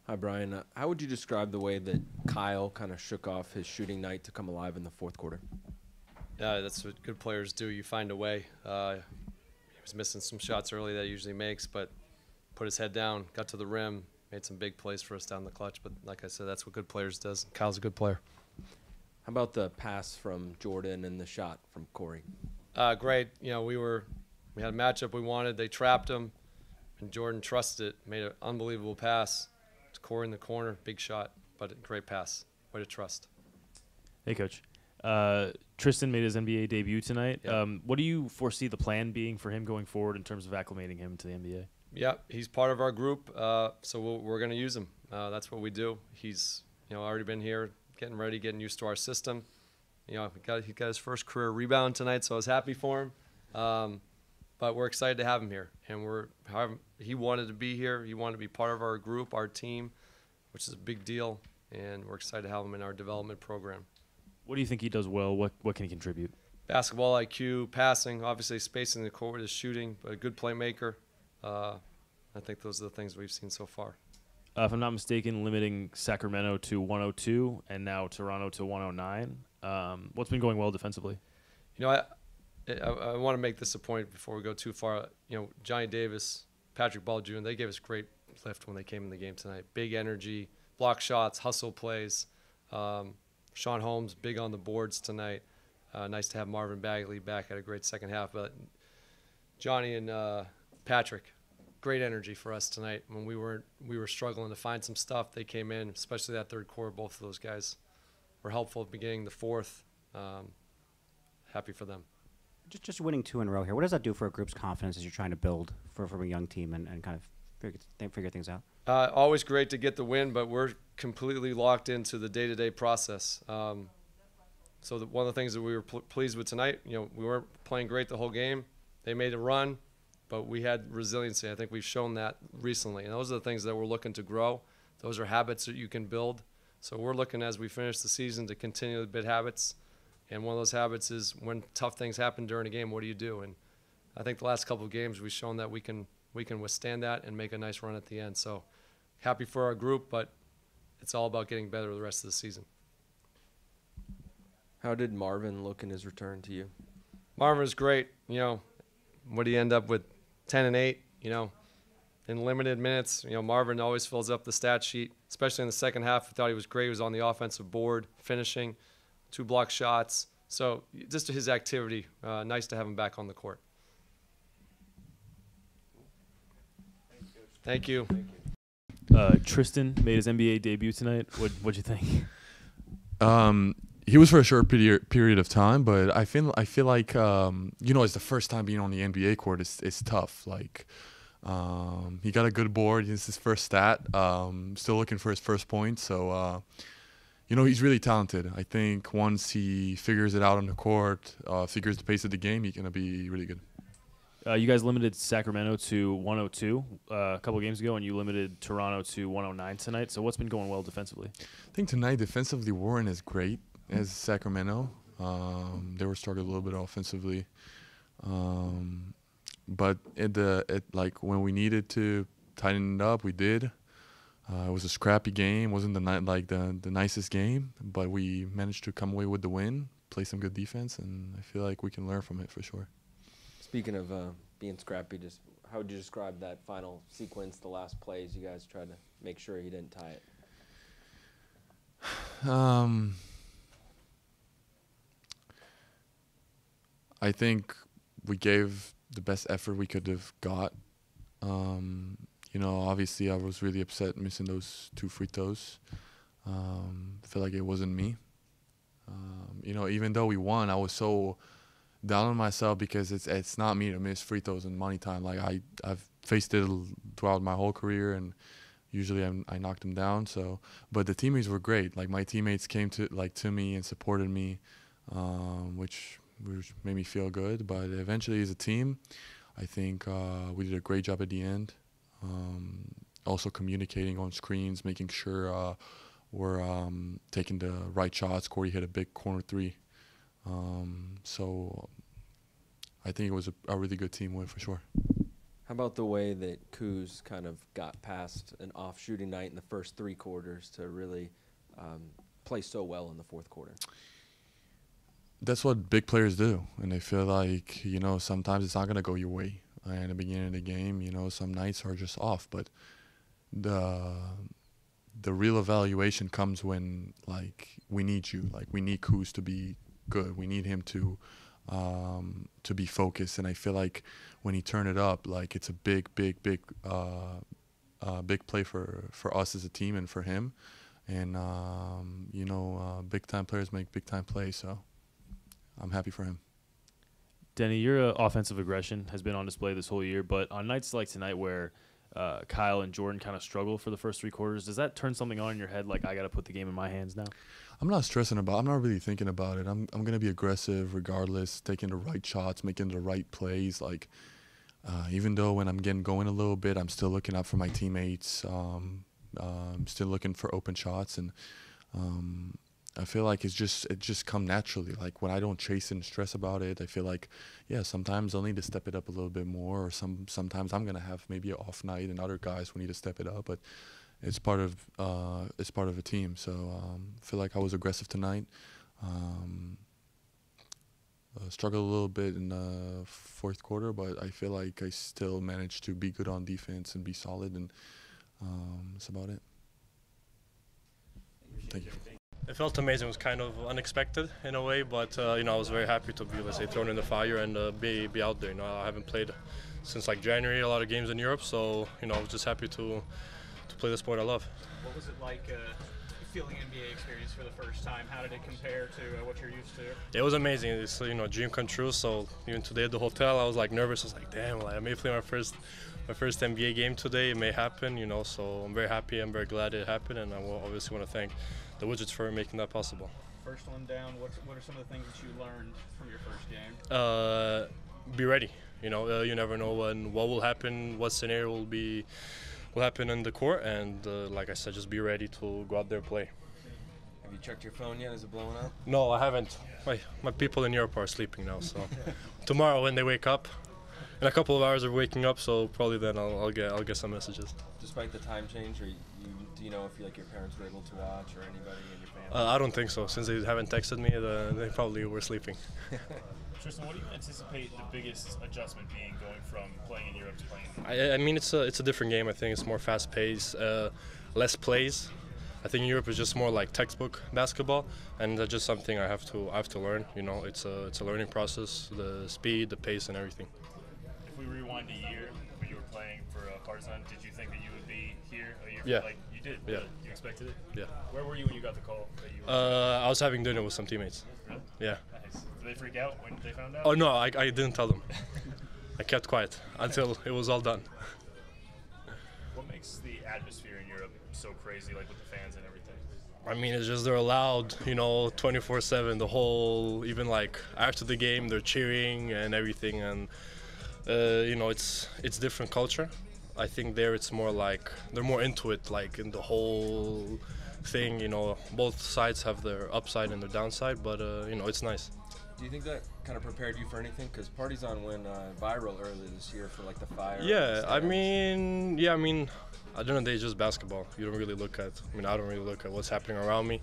Hi, Brian. How would you describe the way that Kyle kind of shook off his shooting night to come alive in the fourth quarter? Yeah, that's what good players do. You find a way. He was missing some shots early that he usually makes, but put his head down, got to the rim, made some big plays for us down the clutch. But like I said, that's what good players does. Kyle's a good player. How about the pass from Jordan and the shot from Corey? Great. You know, we had a matchup we wanted. They trapped him, and Jordan trusted it. Made an unbelievable pass to Corey in the corner. Big shot, but a great pass. Way to trust. Hey, Coach. Tristan made his NBA debut tonight. Yeah. What do you foresee the plan being for him going forward in terms of acclimating him to the NBA? Yeah, he's part of our group, so we're going to use him. That's what we do. He's already been here, getting ready, getting used to our system. He got his first career rebound tonight, so I was happy for him. But we're excited to have him here, and he wanted to be here. He wanted to be part of our group, our team, which is a big deal, and we're excited to have him in our development program. What do you think he does well? What can he contribute? Basketball IQ, passing, obviously spacing the court is shooting, but a good playmaker. I think those are the things we've seen so far. If I'm not mistaken, limiting Sacramento to 102 and now Toronto to 109. What's been going well defensively? I want to make this a point before we go too far. Johnny Davis, Patrick Ball Jr., they gave us great lift when they came in the game tonight. Big energy, block shots, hustle plays. Sean Holmes, big on the boards tonight. Nice to have Marvin Bagley back at a great second half. But Johnny and Patrick, great energy for us tonight. When we were struggling to find some stuff, they came in, especially that third quarter. Both of those guys were helpful at the beginning. The fourth, happy for them. Just winning 2 in a row here. What does that do for a group's confidence as you're trying to build from a young team and kind of figure things out? Always great to get the win, but we're completely locked into the day-to-day process. So one of the things that we were pleased with tonight, we weren't playing great the whole game. They made a run, but we had resiliency. I think we've shown that recently. And those are the things that we're looking to grow. Those are habits that you can build. So we're looking as we finish the season to continue to build habits. And one of those habits is when tough things happen during a game, what do you do? And I think the last couple of games we've shown that we can withstand that and make a nice run at the end. So happy for our group, but it's all about getting better the rest of the season. How did Marvin look in his return to you? Marvin was great. What did he end up with? 10 and 8, in limited minutes. Marvin always fills up the stat sheet, especially in the second half. I thought he was great. He was on the offensive board, finishing, 2 block shots. So just his activity, nice to have him back on the court. Thank you. Tristan made his NBA debut tonight. What'd you think? He was for a short period of time, but I feel like it's the first time being on the NBA court. It's tough. Like he got a good board. It's his first stat. Still looking for his first point. So he's really talented. I think once he figures it out on the court, figures the pace of the game, he's gonna be really good. You guys limited Sacramento to 102 a couple games ago, and you limited Toronto to 109 tonight. So what's been going well defensively? I think tonight defensively weren't as great as Sacramento. They were struggling a little bit offensively, but like when we needed to tighten it up, we did. It was a scrappy game. Wasn't the nicest game, but we managed to come away with the win. Play some good defense, and I feel like we can learn from it for sure. Speaking of being scrappy, just how would you describe that final sequence, the last plays? You guys tried to make sure he didn't tie it. I think we gave the best effort we could have got. Obviously I was really upset missing those 2 free throws. I feel like it wasn't me. Even though we won, I was so down on myself because it's not me to miss free throws in money time. Like I've faced it throughout my whole career, and usually I knocked them down. So, but the teammates were great. Like my teammates came to me and supported me, which made me feel good. But eventually, as a team, I think we did a great job at the end. Also communicating on screens, making sure we're taking the right shots. Corey hit a big corner 3. So I think it was a really good team win for sure. How about the way that Kuz kind of got past an off shooting night in the first 3 quarters to really play so well in the fourth quarter? That's what big players do, and I feel like, you know, sometimes it's not going to go your way in the beginning of the game. You know, some nights are just off, but the real evaluation comes when, like, we need you. Like, we need Kuz to be good. We need him to be focused. And I feel like when he turned it up, like, it's a big play for us as a team and for him. And you know, big time players make big time plays. So I'm happy for him. Denny, your offensive aggression has been on display this whole year, but on nights like tonight where Kyle and Jordan kind of struggle for the first 3 quarters, does that turn something on in your head, like, I got to put the game in my hands now? I'm not stressing about it. I'm not really thinking about it. I'm going to be aggressive regardless, taking the right shots, making the right plays. Like, even though when I'm getting going a little bit, I'm still looking out for my teammates. I'm still looking for open shots, and I feel like it just come naturally. Like, when I don't chase and stress about it, I feel like, yeah, sometimes I'll need to step it up a little bit more, or sometimes I'm gonna have maybe an off night, and other guys will need to step it up. But it's part of a team. So I feel like I was aggressive tonight. Struggled a little bit in the fourth quarter, but I feel like I still managed to be good on defense and be solid, and that's about it. Thank you. It felt amazing. It was kind of unexpected in a way, but you know, I was very happy to be, let's say, thrown in the fire and be out there. You know, I haven't played since like January a lot of games in Europe, so you know, I was just happy to play the sport I love. What was it like feeling NBA experience for the first time? How did it compare to what you're used to? It was amazing. It's, you know, dream come true. So even today at the hotel, I was like nervous. I was like, damn, like, I may play my first NBA game today. It may happen, you know. So I'm very happy. I'm very glad it happened, and I will obviously want to thank the Wizards for making that possible. First one down. What are some of the things that you learned from your first game? Be ready. You know, you never know what will happen, what scenario will happen in the court, and like I said, just be ready to go out there and play. Have you checked your phone yet? Is it blowing up? No, I haven't. My people in Europe are sleeping now, so tomorrow when they wake up, in a couple of hours of waking up, so probably then I'll get some messages. Despite the time change, do you know if your parents were able to watch, or anybody in your family? I don't think so. Since they haven't texted me, they probably were sleeping. Tristan, what do you anticipate the biggest adjustment being going from playing in Europe to playing? I mean, it's a different game. I think it's more fast-paced, less plays. I think Europe is just more like textbook basketball, and that's just something I have to learn. You know, it's a learning process, the speed, the pace, and everything. If we rewind a year when you were playing for Partizan, did you think that you would be here a year? Yeah. Like you did. Yeah. You expected it. Yeah. Where were you when you got the call that you were? I was having dinner with some teammates. Really? Yeah. Nice. Did they freak out when they found out? Oh no, I didn't tell them. I kept quiet until it was all done. What makes the atmosphere in Europe so crazy, like with the fans and everything? I mean, it's just they're loud, you know, 24/7. The whole, even like after the game, they're cheering and everything, and you know, it's different culture. I think there it's more like they're more into it, like in the whole thing. You know, both sides have their upside and their downside, but you know, it's nice. Do you think that kind of prepared you for anything? Because Partizan went viral earlier this year for like the fire. Yeah, I mean, at the end of the day, it's just basketball. You don't really look at. I mean, I don't really look at what's happening around me.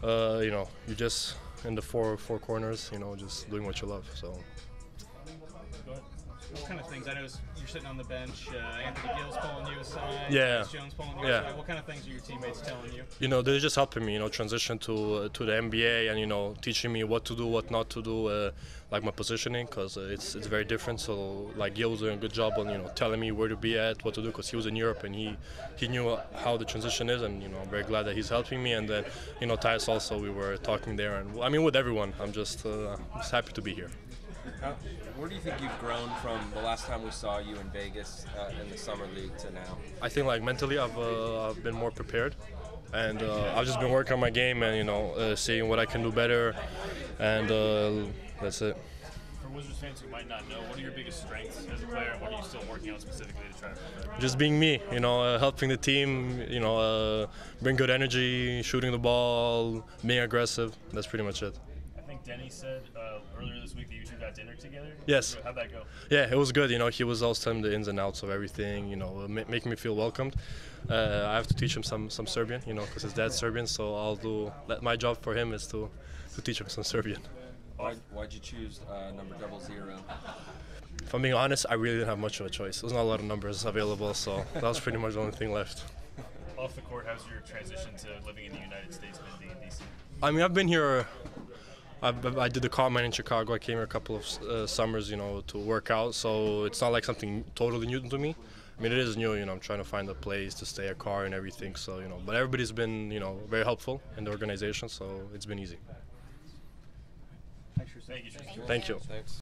You know, you're just in the four corners. You know, just doing what you love. So. What kind of things? I know you're sitting on the bench. Anthony Gill's pulling you aside. Yeah. Tyus Jones pulling you Yeah. aside. What kind of things are your teammates telling you? You know, they're just helping me, you know, transition to the NBA, and you know, teaching me what to do, what not to do, like my positioning, because it's very different. So like Gil was doing a good job on, you know, telling me where to be at, what to do, because he was in Europe and he knew how the transition is, and you know, I'm very glad that he's helping me. And then, you know, Tyus also, we were talking there, and I mean with everyone. I'm just happy to be here. Where do you think you've grown from the last time we saw you in Vegas in the summer league to now? I think like mentally I've been more prepared, and I've just been working on my game and, you know, seeing what I can do better, and that's it. For Wizards fans who might not know, what are your biggest strengths as a player, and what are you still working on specifically to try to prepare? Just being me, you know, helping the team, you know, bring good energy, shooting the ball, being aggressive. That's pretty much it. I think Denny said earlier this week that you two got dinner together. Yes. How'd that go? Yeah, it was good. You know, he was always telling me the ins and outs of everything. You know, making me feel welcomed. I have to teach him some Serbian. You know, because his dad's Serbian. So my job for him is to teach him some Serbian. Why'd you choose number 00? If I'm being honest, I really didn't have much of a choice. There's not a lot of numbers available, so that was pretty much the only thing left. Off the court, how's your transition to living in the United States, being in DC? I mean, I've been here. I did the combine in Chicago. I came here a couple of summers, you know, to work out. So it's not like something totally new to me. I mean, it is new. You know, I'm trying to find a place to stay, a car, and everything. So you know, but everybody's been, you know, very helpful in the organization. So it's been easy. Thank you. Thank you. Thanks.